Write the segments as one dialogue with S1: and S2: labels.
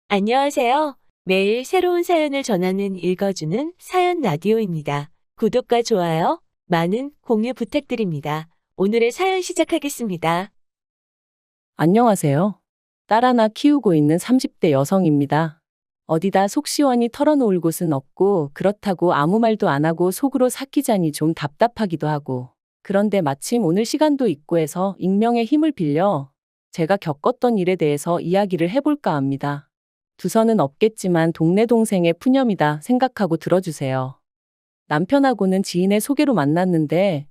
S1: 안녕하세요. 매일 새로운 사연을 전하는 읽어주는 사연 라디오입니다. 구독과 좋아요, 많은 공유 부탁드립니다. 오늘의 사연 시작하겠습니다.
S2: 안녕하세요. 딸 하나 키우고 있는 30대 여성입니다. 어디다 속 시원히 털어놓을 곳은 없고 그렇다고 아무 말도 안 하고 속으로 삭히자니 좀 답답하기도 하고. 그런데 마침 오늘 시간도 있고 해서 익명의 힘을 빌려 제가 겪었던 일에 대해서 이야기를 해볼까 합니다. 두서는 없겠지만 동네 동생의 푸념이다 생각하고 들어주세요. 남편하고는 지인의 소개로 만났는데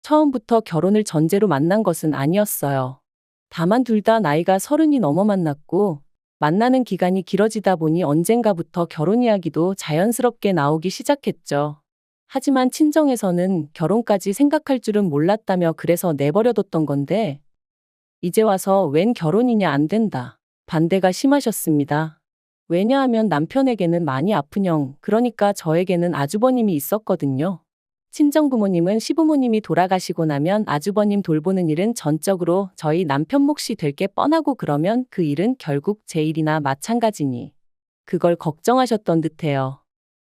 S2: 처음부터 결혼을 전제로 만난 것은 아니었어요. 다만 둘 다 나이가 30이 넘어 만났고 만나는 기간이 길어지다 보니 언젠가부터 결혼 이야기도 자연스럽게 나오기 시작했죠. 하지만 친정에서는 결혼까지 생각할 줄은 몰랐다며 그래서 내버려뒀던 건데 이제 와서 웬 결혼이냐 안 된다. 반대가 심하셨습니다. 왜냐하면 남편에게는 많이 아픈 형, 그러니까 저에게는 아주버님이 있었거든요. 친정부모님은 시부모님이 돌아가시고 나면 아주버님 돌보는 일은 전적으로 저희 남편 몫이 될 게 뻔하고 그러면 그 일은 결국 제 일이나 마찬가지니. 그걸 걱정하셨던 듯해요.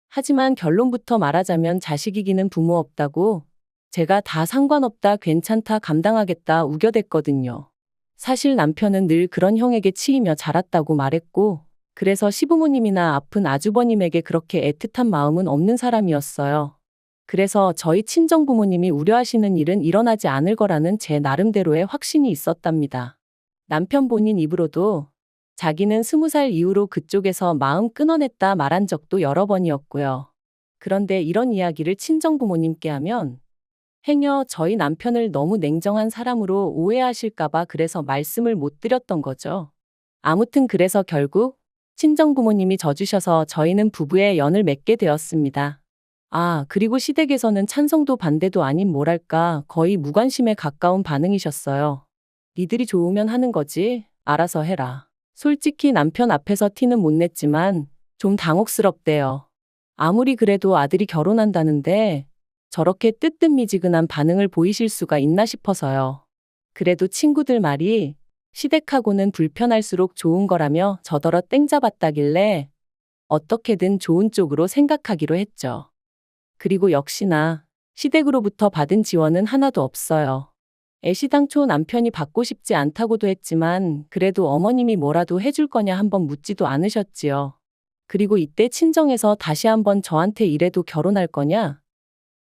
S2: 하지만 결론부터 말하자면 자식이기는 부모 없다고 제가 다 상관없다 괜찮다 감당하겠다 우겨댔거든요. 사실 남편은 늘 그런 형에게 치이며 자랐다고 말했고 그래서 시부모님이나 아픈 아주버님에게 그렇게 애틋한 마음은 없는 사람이었어요. 그래서 저희 친정부모님이 우려하시는 일은 일어나지 않을 거라는 제 나름대로의 확신이 있었답니다. 남편 본인 입으로도 자기는 20살 이후로 그쪽에서 마음 끊어냈다 말한 적도 여러 번이었고요. 그런데 이런 이야기를 친정부모님께 하면 행여 저희 남편을 너무 냉정한 사람으로 오해하실까봐 그래서 말씀을 못 드렸던 거죠. 아무튼 그래서 결국 친정부모님이 져주셔서 저희는 부부의 연을 맺게 되었습니다. 그리고 시댁에서는 찬성도 반대도 아닌 뭐랄까 거의 무관심에 가까운 반응이셨어요. 니들이 좋으면 하는 거지, 알아서 해라. 솔직히 남편 앞에서 티는 못 냈지만 좀 당혹스럽대요. 아무리 그래도 아들이 결혼한다는데 저렇게 뜨뜻미지근한 반응을 보이실 수가 있나 싶어서요. 그래도 친구들 말이 시댁하고는 불편할수록 좋은 거라며 저더러 땡 잡았다길래 어떻게든 좋은 쪽으로 생각하기로 했죠. 그리고 역시나 시댁으로부터 받은 지원은 하나도 없어요. 애시당초 남편이 받고 싶지 않다고도 했지만 그래도 어머님이 뭐라도 해줄 거냐 한번 묻지도 않으셨지요. 그리고 이때 친정에서 다시 한번 저한테 이래도 결혼할 거냐?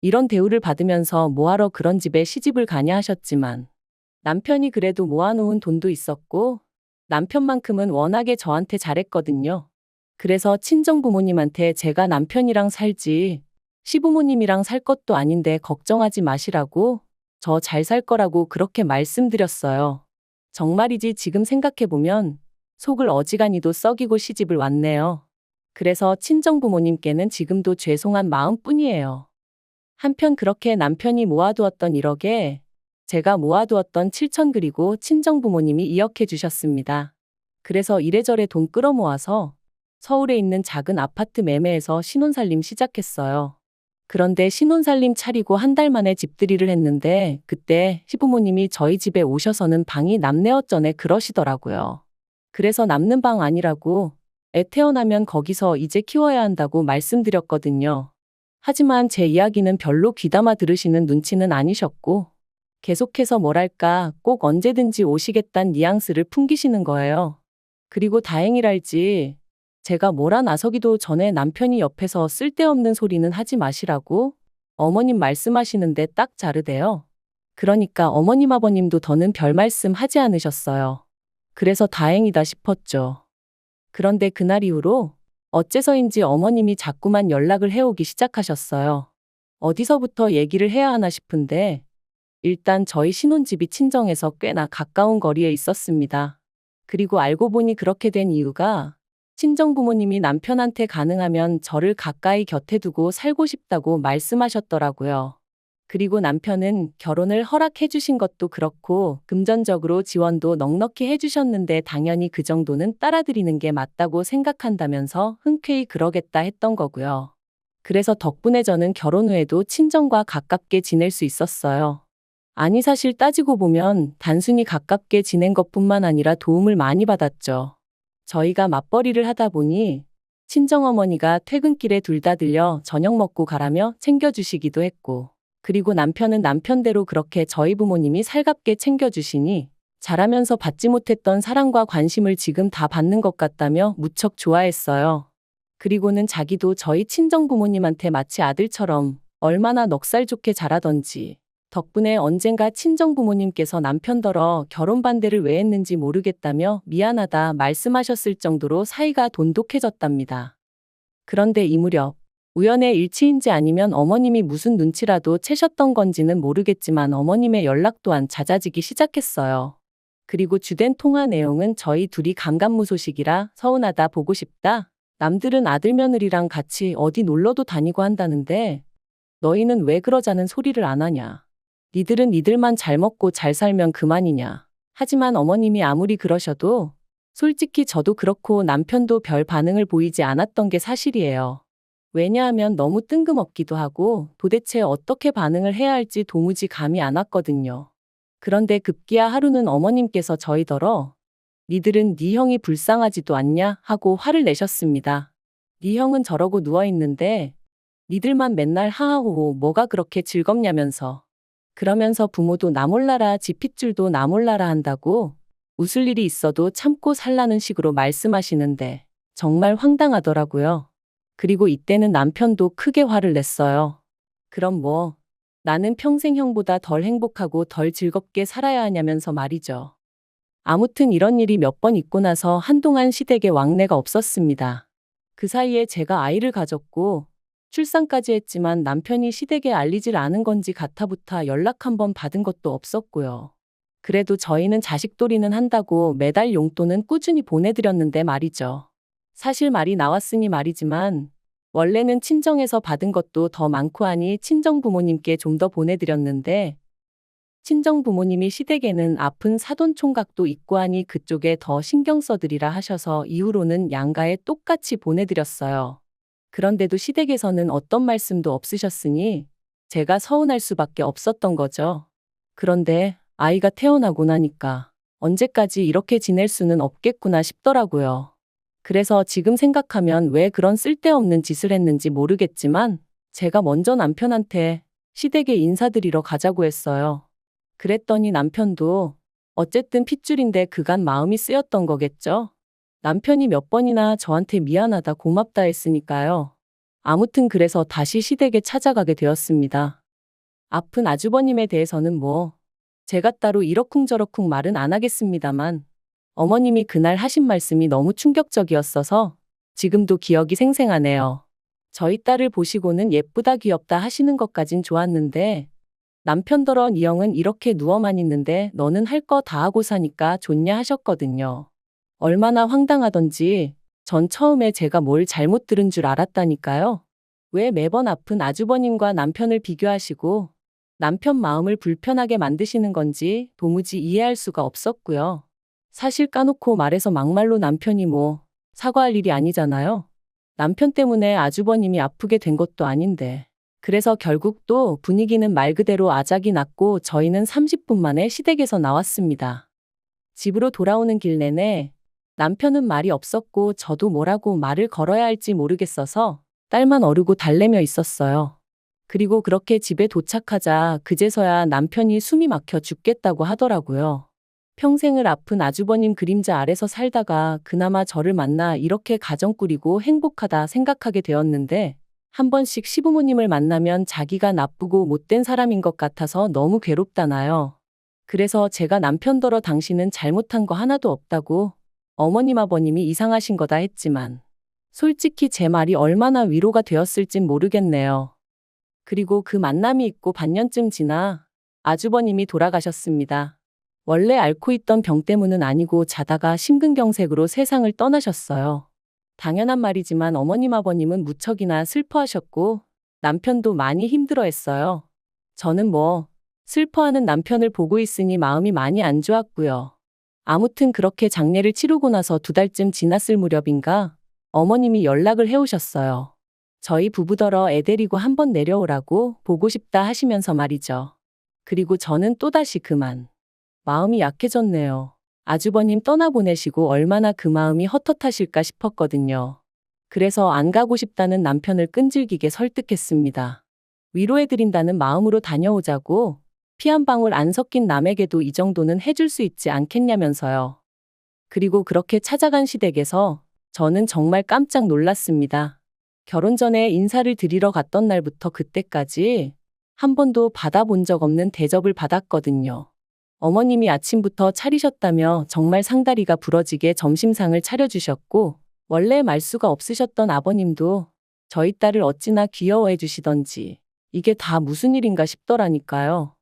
S2: 이런 대우를 받으면서 뭐하러 그런 집에 시집을 가냐 하셨지만 남편이 그래도 모아놓은 돈도 있었고 남편만큼은 워낙에 저한테 잘했거든요. 그래서 친정부모님한테 제가 남편이랑 살지 시부모님이랑 살 것도 아닌데 걱정하지 마시라고 저 잘 살 거라고 그렇게 말씀드렸어요. 정말이지 지금 생각해보면 속을 어지간히도 썩이고 시집을 왔네요. 그래서 친정부모님께는 지금도 죄송한 마음뿐이에요. 한편 그렇게 남편이 모아두었던 1억에 제가 모아두었던 7천 그리고 친정부모님이 2억 해주셨습니다. 그래서 이래저래 돈 끌어모아서 서울에 있는 작은 아파트 매매해서 신혼살림 시작했어요. 그런데 신혼살림 차리고 한 달 만에 집들이를 했는데 그때 시부모님이 저희 집에 오셔서는 방이 남네 어쩌네 그러시더라고요. 그래서 남는 방 아니라고 애 태어나면 거기서 이제 키워야 한다고 말씀드렸거든요. 하지만 제 이야기는 별로 귀담아 들으시는 눈치는 아니셨고 계속해서 뭐랄까 꼭 언제든지 오시겠다는 뉘앙스를 풍기시는 거예요. 그리고 다행이랄지 제가 뭐라 나서기도 전에 남편이 옆에서 쓸데없는 소리는 하지 마시라고 어머님 말씀하시는데 딱 자르대요. 그러니까 어머님 아버님도 더는 별 말씀 하지 않으셨어요. 그래서 다행이다 싶었죠. 그런데 그날 이후로 어째서인지 어머님이 자꾸만 연락을 해오기 시작하셨어요. 어디서부터 얘기를 해야 하나 싶은데 일단 저희 신혼집이 친정에서 꽤나 가까운 거리에 있었습니다. 그리고 알고 보니 그렇게 된 이유가 친정부모님이 남편한테 가능하면 저를 가까이 곁에 두고 살고 싶다고 말씀하셨더라고요. 그리고 남편은 결혼을 허락해 주신 것도 그렇고 금전적으로 지원도 넉넉히 해주셨는데 당연히 그 정도는 따라드리는 게 맞다고 생각한다면서 흔쾌히 그러겠다 했던 거고요. 그래서 덕분에 저는 결혼 후에도 친정과 가깝게 지낼 수 있었어요. 아니 사실 따지고 보면 단순히 가깝게 지낸 것뿐만 아니라 도움을 많이 받았죠. 저희가 맞벌이를 하다 보니 친정어머니가 퇴근길에 둘 다 들려 저녁 먹고 가라며 챙겨주시기도 했고, 그리고 남편은 남편대로 그렇게 저희 부모님이 살갑게 챙겨주시니 자라면서 받지 못했던 사랑과 관심을 지금 다 받는 것 같다며 무척 좋아했어요. 그리고는 자기도 저희 친정 부모님한테 마치 아들처럼 얼마나 넉살 좋게 자라던지, 덕분에 언젠가 친정 부모님께서 남편더러 결혼 반대를 왜 했는지 모르겠다며 미안하다 말씀하셨을 정도로 사이가 돈독해졌답니다. 그런데 이 무렵 우연의 일치인지 아니면 어머님이 무슨 눈치라도 채셨던 건지는 모르겠지만 어머님의 연락 또한 잦아지기 시작했어요. 그리고 주된 통화 내용은 저희 둘이 감감무소식이라 서운하다 보고 싶다. 남들은 아들 며느리랑 같이 어디 놀러도 다니고 한다는데 너희는 왜 그러자는 소리를 안 하냐. 니들은 니들만 잘 먹고 잘 살면 그만이냐. 하지만 어머님이 아무리 그러셔도 솔직히 저도 그렇고 남편도 별 반응을 보이지 않았던 게 사실이에요. 왜냐하면 너무 뜬금없기도 하고 도대체 어떻게 반응을 해야 할지 도무지 감이 안 왔거든요. 그런데 급기야 하루는 어머님께서 저희더러 니들은 네 형이 불쌍하지도 않냐 하고 화를 내셨습니다. 네 형은 저러고 누워있는데 니들만 맨날 하하호호 뭐가 그렇게 즐겁냐면서. 그러면서 부모도 나 몰라라 지 핏줄도 나 몰라라 한다고 웃을 일이 있어도 참고 살라는 식으로 말씀하시는데 정말 황당하더라고요. 그리고 이때는 남편도 크게 화를 냈어요. 그럼 뭐 나는 평생 형보다 덜 행복하고 덜 즐겁게 살아야 하냐면서 말이죠. 아무튼 이런 일이 몇 번 있고 나서 한동안 시댁에 왕래가 없었습니다. 그 사이에 제가 아이를 가졌고 출산까지 했지만 남편이 시댁에 알리질 않은 건지 가타부타 연락 한 번 받은 것도 없었고요. 그래도 저희는 자식돌이는 한다고 매달 용돈은 꾸준히 보내드렸는데 말이죠. 사실 말이 나왔으니 말이지만 원래는 친정에서 받은 것도 더 많고 하니 친정 부모님께 좀 더 보내드렸는데 친정 부모님이 시댁에는 아픈 사돈 총각도 있고 하니 그쪽에 더 신경 써드리라 하셔서 이후로는 양가에 똑같이 보내드렸어요. 그런데도 시댁에서는 어떤 말씀도 없으셨으니 제가 서운할 수밖에 없었던 거죠. 그런데 아이가 태어나고 나니까 언제까지 이렇게 지낼 수는 없겠구나 싶더라고요. 그래서 지금 생각하면 왜 그런 쓸데없는 짓을 했는지 모르겠지만 제가 먼저 남편한테 시댁에 인사드리러 가자고 했어요. 그랬더니 남편도 어쨌든 핏줄인데 그간 마음이 쓰였던 거겠죠? 남편이 몇 번이나 저한테 미안하다 고맙다 했으니까요. 아무튼 그래서 다시 시댁에 찾아가게 되었습니다. 아픈 아주버님에 대해서는 뭐 제가 따로 이러쿵저러쿵 말은 안 하겠습니다만 어머님이 그날 하신 말씀이 너무 충격적이었어서 지금도 기억이 생생하네요. 저희 딸을 보시고는 예쁘다 귀엽다 하시는 것까진 좋았는데 남편더러 니 형은 이렇게 누워만 있는데 너는 할 거 다 하고 사니까 좋냐 하셨거든요. 얼마나 황당하던지 전 처음에 제가 뭘 잘못 들은 줄 알았다니까요. 왜 매번 아픈 아주버님과 남편을 비교하시고 남편 마음을 불편하게 만드시는 건지 도무지 이해할 수가 없었고요. 사실 까놓고 말해서 막말로 남편이 뭐 사과할 일이 아니잖아요. 남편 때문에 아주버님이 아프게 된 것도 아닌데. 그래서 결국 또 분위기는 말 그대로 아작이 났고 저희는 30분 만에 시댁에서 나왔습니다. 집으로 돌아오는 길 내내 남편은 말이 없었고 저도 뭐라고 말을 걸어야 할지 모르겠어서 딸만 어르고 달래며 있었어요. 그리고 그렇게 집에 도착하자 그제서야 남편이 숨이 막혀 죽겠다고 하더라고요. 평생을 아픈 아주버님 그림자 아래서 살다가 그나마 저를 만나 이렇게 가정 꾸리고 행복하다 생각하게 되었는데 한 번씩 시부모님을 만나면 자기가 나쁘고 못된 사람인 것 같아서 너무 괴롭다나요. 그래서 제가 남편더러 당신은 잘못한 거 하나도 없다고 어머님 아버님이 이상하신 거다 했지만 솔직히 제 말이 얼마나 위로가 되었을진 모르겠네요. 그리고 그 만남이 있고 반년쯤 지나 아주버님이 돌아가셨습니다. 원래 앓고 있던 병 때문은 아니고 자다가 심근경색으로 세상을 떠나셨어요. 당연한 말이지만 어머님 아버님은 무척이나 슬퍼하셨고 남편도 많이 힘들어했어요. 저는 뭐 슬퍼하는 남편을 보고 있으니 마음이 많이 안 좋았고요. 아무튼 그렇게 장례를 치르고 나서 2달쯤 지났을 무렵인가 어머님이 연락을 해오셨어요. 저희 부부더러 애 데리고 한번 내려오라고 보고 싶다 하시면서 말이죠. 그리고 저는 또다시 그만 마음이 약해졌네요. 아주버님 떠나보내시고 얼마나 그 마음이 헛헛하실까 싶었거든요. 그래서 안 가고 싶다는 남편을 끈질기게 설득했습니다. 위로해드린다는 마음으로 다녀오자고 피 한 방울 안 섞인 남에게도 이 정도는 해줄 수 있지 않겠냐면서요. 그리고 그렇게 찾아간 시댁에서 저는 정말 깜짝 놀랐습니다. 결혼 전에 인사를 드리러 갔던 날부터 그때까지 한 번도 받아본 적 없는 대접을 받았거든요. 어머님이 아침부터 차리셨다며 정말 상다리가 부러지게 점심상을 차려주셨고, 원래 말수가 없으셨던 아버님도 저희 딸을 어찌나 귀여워해 주시던지 이게 다 무슨 일인가 싶더라니까요.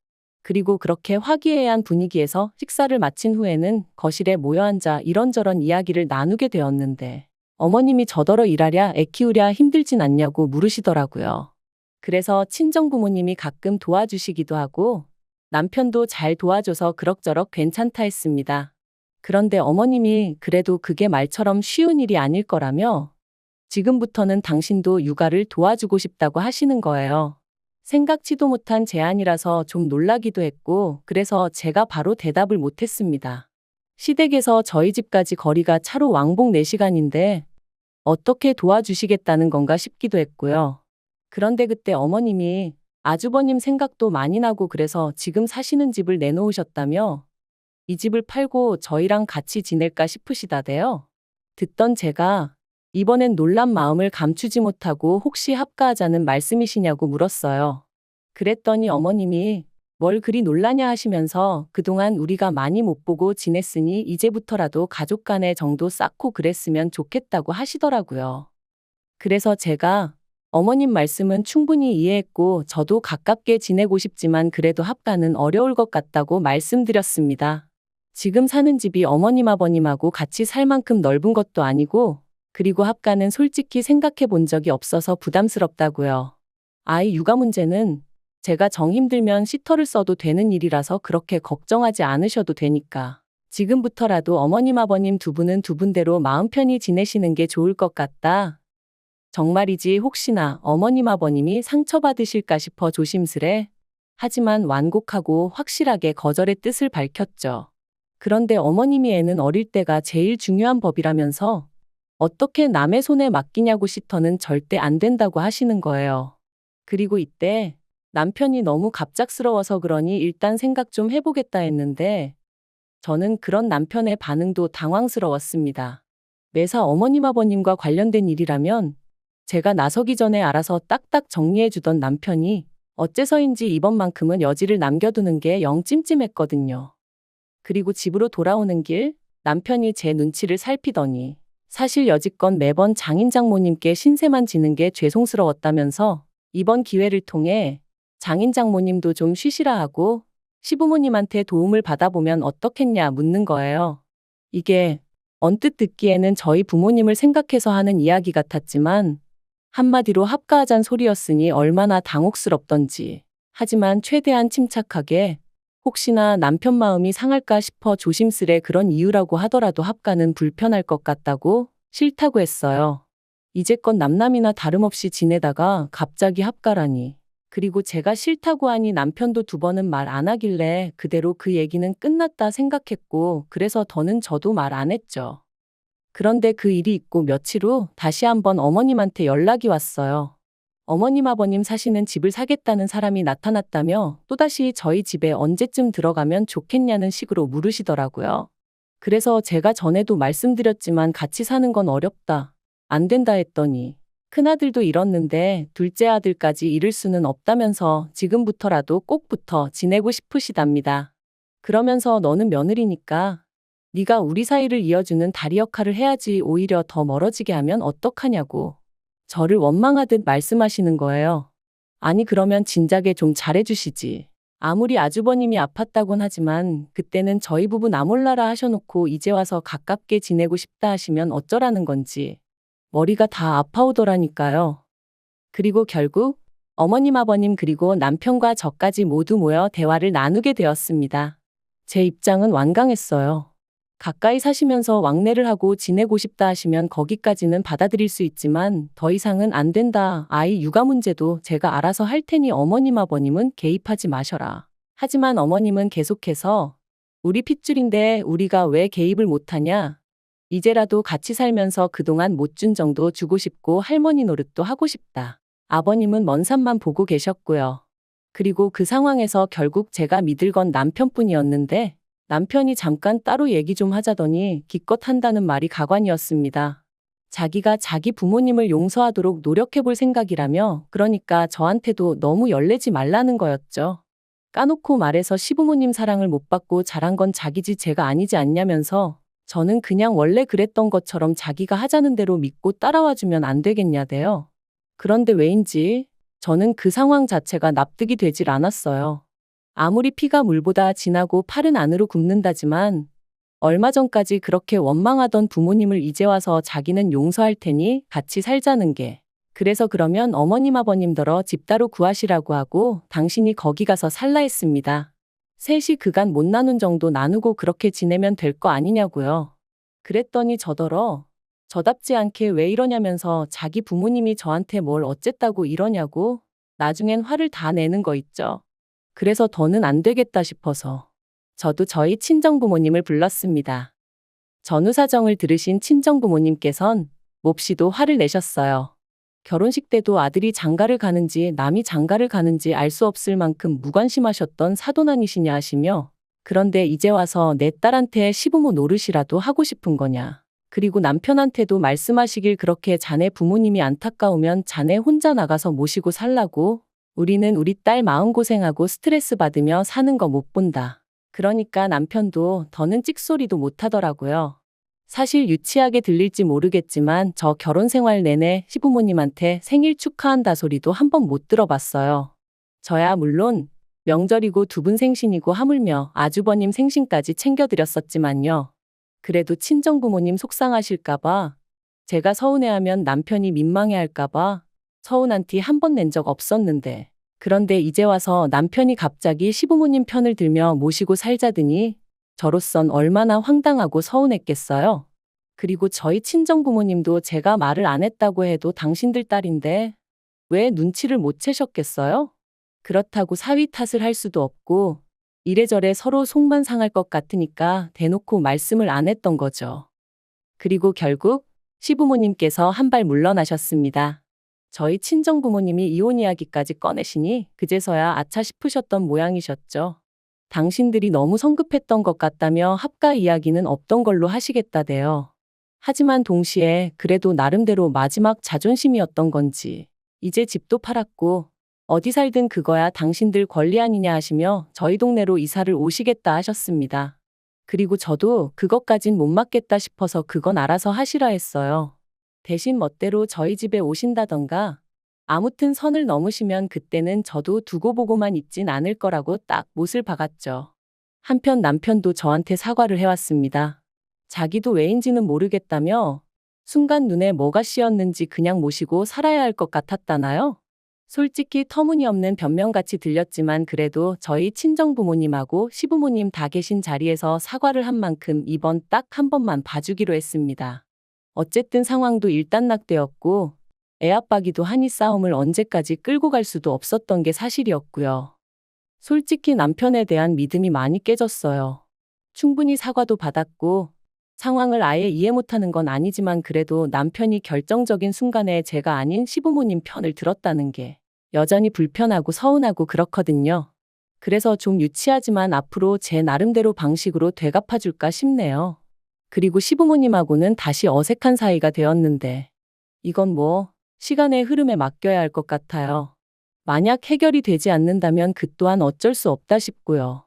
S2: 그리고 그렇게 화기애애한 분위기에서 식사를 마친 후에는 거실에 모여 앉아 이런저런 이야기를 나누게 되었는데, 어머님이 저더러 일하랴 애 키우랴 힘들진 않냐고 물으시더라고요. 그래서 친정부모님이 가끔 도와주시기도 하고 남편도 잘 도와줘서 그럭저럭 괜찮다 했습니다. 그런데 어머님이 그래도 그게 말처럼 쉬운 일이 아닐 거라며 지금부터는 당신도 육아를 도와주고 싶다고 하시는 거예요. 생각지도 못한 제안이라서 좀 놀라기도 했고, 그래서 제가 바로 대답을 못했습니다. 시댁에서 저희 집까지 거리가 차로 왕복 4시간인데 어떻게 도와주시겠다는 건가 싶기도 했고요. 그런데 그때 어머님이 아주버님 생각도 많이 나고 그래서 지금 사시는 집을 내놓으셨다며 이 집을 팔고 저희랑 같이 지낼까 싶으시다대요. 듣던 제가 이번엔 놀란 마음을 감추지 못하고 혹시 합가하자는 말씀이시냐고 물었어요. 그랬더니 어머님이 뭘 그리 놀라냐 하시면서 그동안 우리가 많이 못 보고 지냈으니 이제부터라도 가족 간의 정도 쌓고 그랬으면 좋겠다고 하시더라고요. 그래서 제가 어머님 말씀은 충분히 이해했고 저도 가깝게 지내고 싶지만 그래도 합가는 어려울 것 같다고 말씀드렸습니다. 지금 사는 집이 어머님 아버님하고 같이 살 만큼 넓은 것도 아니고, 그리고 합가는 솔직히 생각해 본 적이 없어서 부담스럽다고요. 아이 육아 문제는 제가 정 힘들면 시터를 써도 되는 일이라서 그렇게 걱정하지 않으셔도 되니까 지금부터라도 어머님 아버님 두 분은 두 분대로 마음 편히 지내시는 게 좋을 것 같다. 정말이지 혹시나 어머님 아버님이 상처받으실까 싶어 조심스레 하지만 완곡하고 확실하게 거절의 뜻을 밝혔죠. 그런데 어머님이 애는 어릴 때가 제일 중요한 법이라면서 어떻게 남의 손에 맡기냐고 시터는 절대 안 된다고 하시는 거예요. 그리고 이때 남편이 너무 갑작스러워서 그러니 일단 생각 좀 해보겠다 했는데 저는 그런 남편의 반응도 당황스러웠습니다. 매사 어머님 아버님과 관련된 일이라면 제가 나서기 전에 알아서 딱딱 정리해주던 남편이 어째서인지 이번만큼은 여지를 남겨두는 게 영 찜찜했거든요. 그리고 집으로 돌아오는 길 남편이 제 눈치를 살피더니 사실 여지껏 매번 장인 장모님께 신세만 지는 게 죄송스러웠다면서 이번 기회를 통해 장인 장모님도 좀 쉬시라 하고 시부모님한테 도움을 받아보면 어떻겠냐 묻는 거예요. 이게 언뜻 듣기에는 저희 부모님을 생각해서 하는 이야기 같았지만 한마디로 합가하잔 소리였으니 얼마나 당혹스럽던지. 하지만 최대한 침착하게 혹시나 남편 마음이 상할까 싶어 조심스레 그런 이유라고 하더라도 합가는 불편할 것 같다고 싫다고 했어요. 이제껏 남남이나 다름없이 지내다가 갑자기 합가라니. 그리고 제가 싫다고 하니 남편도 2번은 말 안 하길래 그대로 그 얘기는 끝났다 생각했고 그래서 더는 저도 말 안 했죠. 그런데 그 일이 있고 며칠 후 다시 한번 어머님한테 연락이 왔어요. 어머님 아버님 사시는 집을 사겠다는 사람이 나타났다며 또다시 저희 집에 언제쯤 들어가면 좋겠냐는 식으로 물으시더라고요. 그래서 제가 전에도 말씀드렸지만 같이 사는 건 어렵다. 안 된다 했더니 큰아들도 잃었는데 둘째 아들까지 잃을 수는 없다면서 지금부터라도 꼭 붙어 지내고 싶으시답니다. 그러면서 너는 며느리니까 네가 우리 사이를 이어주는 다리 역할을 해야지 오히려 더 멀어지게 하면 어떡하냐고 저를 원망하듯 말씀하시는 거예요. 아니 그러면 진작에 좀 잘해주시지. 아무리 아주버님이 아팠다곤 하지만 그때는 저희 부부 나 몰라라 하셔놓고 이제 와서 가깝게 지내고 싶다 하시면 어쩌라는 건지 머리가 다 아파오더라니까요. 그리고 결국 어머님 아버님 그리고 남편과 저까지 모두 모여 대화를 나누게 되었습니다. 제 입장은 완강했어요. 가까이 사시면서 왕래를 하고 지내고 싶다 하시면 거기까지는 받아들일 수 있지만 더 이상은 안 된다. 아이 육아 문제도 제가 알아서 할 테니 어머님 아버님은 개입하지 마셔라. 하지만 어머님은 계속해서 우리 핏줄인데 우리가 왜 개입을 못하냐? 이제라도 같이 살면서 그동안 못 준 정도 주고 싶고 할머니 노릇도 하고 싶다. 아버님은 먼 산만 보고 계셨고요. 그리고 그 상황에서 결국 제가 믿을 건 남편뿐이었는데 남편이 잠깐 따로 얘기 좀 하자더니 기껏 한다는 말이 가관이었습니다. 자기가 자기 부모님을 용서하도록 노력해 볼 생각이라며 그러니까 저한테도 너무 열내지 말라는 거였죠. 까놓고 말해서 시부모님 사랑을 못 받고 자란 건 자기지 제가 아니지 않냐면서 저는 그냥 원래 그랬던 것처럼 자기가 하자는 대로 믿고 따라와 주면 안 되겠냐대요. 그런데 왜인지 저는 그 상황 자체가 납득이 되질 않았어요. 아무리 피가 물보다 진하고 팔은 안으로 굽는다지만 얼마 전까지 그렇게 원망하던 부모님을 이제 와서 자기는 용서할 테니 같이 살자는 게 그래서 그러면 어머님 아버님더러 집 따로 구하시라고 하고 당신이 거기 가서 살라 했습니다. 셋이 그간 못 나눈 정도 나누고 그렇게 지내면 될 거 아니냐고요. 그랬더니 저더러 저답지 않게 왜 이러냐면서 자기 부모님이 저한테 뭘 어쨌다고 이러냐고 나중엔 화를 다 내는 거 있죠. 그래서 더는 안 되겠다 싶어서 저도 저희 친정부모님을 불렀습니다. 전후 사정을 들으신 친정부모님께선 몹시도 화를 내셨어요. 결혼식 때도 아들이 장가를 가는지 남이 장가를 가는지 알 수 없을 만큼 무관심하셨던 사돈 아니시냐 하시며 그런데 이제 와서 내 딸한테 시부모 노릇이라도 하고 싶은 거냐. 그리고 남편한테도 말씀하시길 그렇게 자네 부모님이 안타까우면 자네 혼자 나가서 모시고 살라고 우리는 우리 딸 마음고생하고 스트레스 받으며 사는 거 못 본다. 그러니까 남편도 더는 찍소리도 못 하더라고요. 사실 유치하게 들릴지 모르겠지만 저 결혼 생활 내내 시부모님한테 생일 축하한다 소리도 한 번 못 들어봤어요. 저야 물론 명절이고 두 분 생신이고 하물며 아주버님 생신까지 챙겨드렸었지만요. 그래도 친정부모님 속상하실까봐 제가 서운해하면 남편이 민망해할까봐 서운한 티 한 번 낸 적 없었는데 그런데 이제 와서 남편이 갑자기 시부모님 편을 들며 모시고 살자더니 저로선 얼마나 황당하고 서운했겠어요. 그리고 저희 친정부모님도 제가 말을 안 했다고 해도 당신들 딸인데 왜 눈치를 못 채셨겠어요? 그렇다고 사위 탓을 할 수도 없고 이래저래 서로 속만 상할 것 같으니까 대놓고 말씀을 안 했던 거죠. 그리고 결국 시부모님께서 한 발 물러나셨습니다. 저희 친정부모님이 이혼 이야기까지 꺼내시니 그제서야 아차 싶으셨던 모양이셨죠. 당신들이 너무 성급했던 것 같다며 합가 이야기는 없던 걸로 하시겠다대요. 하지만 동시에 그래도 나름대로 마지막 자존심이었던 건지 이제 집도 팔았고 어디 살든 그거야 당신들 권리 아니냐 하시며 저희 동네로 이사를 오시겠다 하셨습니다. 그리고 저도 그것까진 못 맡겠다 싶어서 그건 알아서 하시라 했어요. 대신 멋대로 저희 집에 오신다던가 아무튼 선을 넘으시면 그때는 저도 두고 보고만 있진 않을 거라고 딱 못을 박았죠. 한편 남편도 저한테 사과를 해왔습니다. 자기도 왜인지는 모르겠다며 순간 눈에 뭐가 씌었는지 그냥 모시고 살아야 할 것 같았다나요? 솔직히 터무니없는 변명같이 들렸지만 그래도 저희 친정부모님하고 시부모님 다 계신 자리에서 사과를 한 만큼 이번 딱 한 번만 봐주기로 했습니다. 어쨌든 상황도 일단락되었고 애압박이도 하니 싸움을 언제까지 끌고 갈 수도 없었던 게 사실이었고요. 솔직히 남편에 대한 믿음이 많이 깨졌어요. 충분히 사과도 받았고 상황을 아예 이해 못하는 건 아니지만 그래도 남편이 결정적인 순간에 제가 아닌 시부모님 편을 들었다는 게 여전히 불편하고 서운하고 그렇거든요. 그래서 좀 유치하지만 앞으로 제 나름대로 방식으로 되갚아줄까 싶네요. 그리고 시부모님하고는 다시 어색한 사이가 되었는데 이건 뭐 시간의 흐름에 맡겨야 할 것 같아요. 만약 해결이 되지 않는다면 그 또한 어쩔 수 없다 싶고요.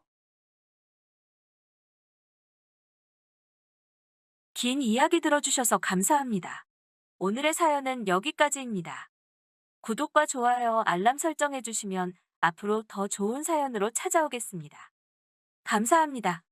S1: 긴 이야기 들어주셔서 감사합니다. 오늘의 사연은 여기까지입니다. 구독과 좋아요, 알람 설정해주시면 앞으로 더 좋은 사연으로 찾아오겠습니다. 감사합니다.